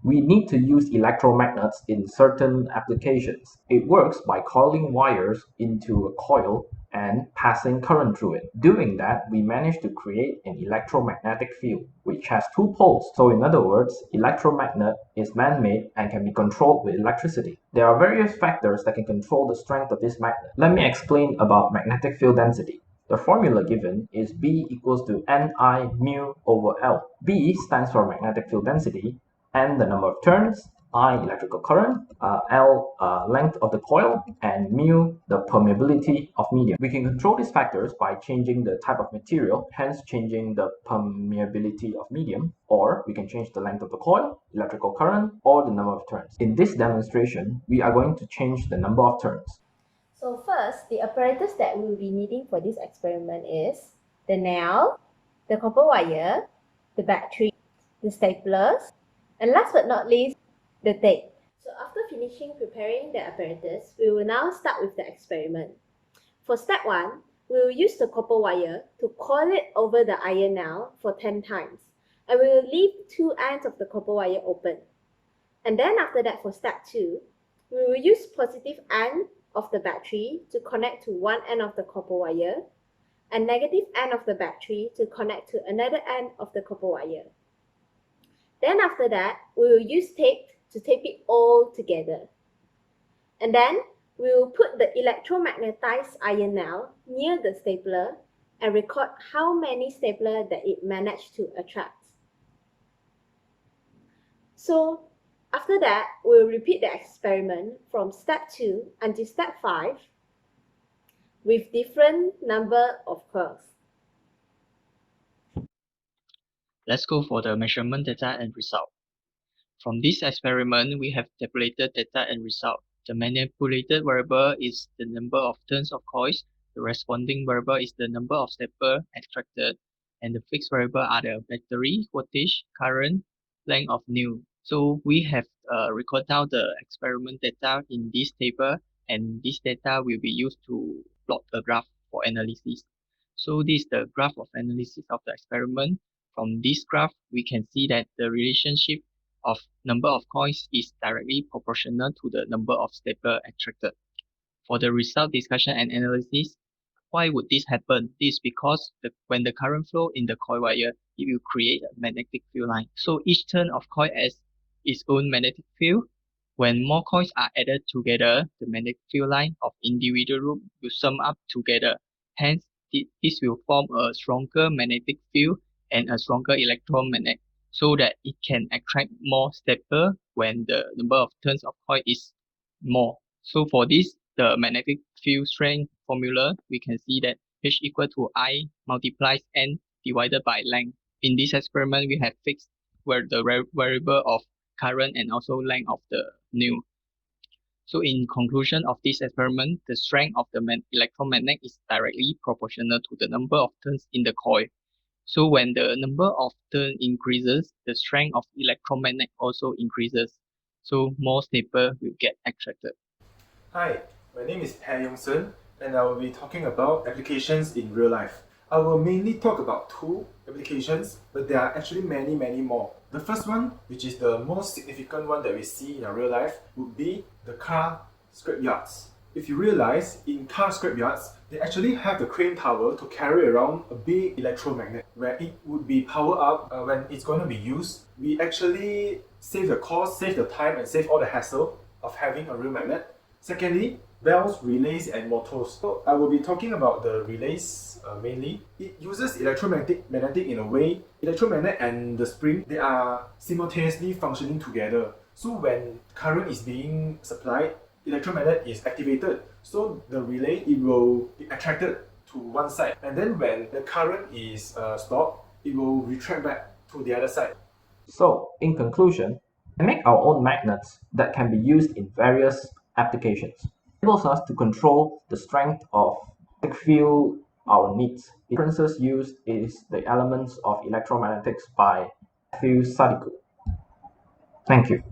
We need to use electromagnets in certain applications. It works by coiling wires into a coil and passing current through it. Doing that, we manage to create an electromagnetic field, which has two poles. So in other words, electromagnet is man-made and can be controlled with electricity. There are various factors that can control the strength of this magnet. Let me explain about magnetic field density. The formula given is B equals to Ni mu over L. B stands for magnetic field density, N the number of turns, I electrical current, L length of the coil, and mu the permeability of medium. We can control these factors by changing the type of material, hence changing the permeability of medium, or we can change the length of the coil, electrical current, or the number of turns. In this demonstration, we are going to change the number of turns. So first, the apparatus that we will be needing for this experiment is the nail, the copper wire, the battery, the staplers, and last but not least, the tape. So after finishing preparing the apparatus, we will now start with the experiment. For step 1, we will use the copper wire to coil it over the iron nail for 10 times. And we will leave 2 ends of the copper wire open. And then after that, for step 2, we will use positive end of the battery to connect to one end of the copper wire and negative end of the battery to connect to another end of the copper wire. Then after that, we will use tape to tape it all together. And then we will put the electromagnetized iron nail near the stapler and record how many stapler that it managed to attract. So after that, we will repeat the experiment from step 2 until step 5 with different number of coils. Let's go for the measurement data and result. From this experiment, we have tabulated data and result. The manipulated variable is the number of turns of coils, the corresponding variable is the number of staples extracted, and the fixed variable are the battery, voltage, current, length of nail. So we have recorded down the experiment data in this table, and this data will be used to plot a graph for analysis. So this is the graph of analysis of the experiment. From this graph, we can see that the relationship of number of coils is directly proportional to the number of staples extracted. For the result discussion and analysis, why would this happen? This is because when the current flow in the coil wire, it will create a magnetic field line. So each turn of coil has its own magnetic field. When more coils are added together, the magnetic field line of individual loop will sum up together. Hence, this will form a stronger magnetic field and a stronger electromagnet, so that it can attract more staples when the number of turns of coil is more. So for this, the magnetic field strength formula, we can see that H equal to I multiplies N divided by length. In this experiment, we have fixed the variable of current and also length of the nail. So in conclusion of this experiment, the strength of the electromagnet is directly proportional to the number of turns in the coil. So when the number of turns increases, the strength of electromagnet also increases. So more staples will get attracted. Hi, my name is Peh Yong Sern, and I will be talking about applications in real life. I will mainly talk about 2 applications, but there are actually many more. The first one, which is the most significant one that we see in our real life, would be the car scrapyards. If you realize, in car scrapyards, they actually have the crane tower to carry around a big electromagnet where it would be powered up when it's going to be used. We actually save the cost, save the time, and save all the hassle of having a real magnet. Secondly, belts, relays, and motors. So I will be talking about the relays mainly. It uses electromagnetic in a way. Electromagnet and the spring, they are simultaneously functioning together. So when current is being supplied, electromagnet is activated. So the relay, it will be attracted to one side. And then when the current is stopped, it will retract back to the other side. So, in conclusion, we make our own magnets that can be used in various applications. It enables us to control the strength of magnetic field our needs. The references used is the Elements of Electromagnetics by Matthew Sadiku. Thank you.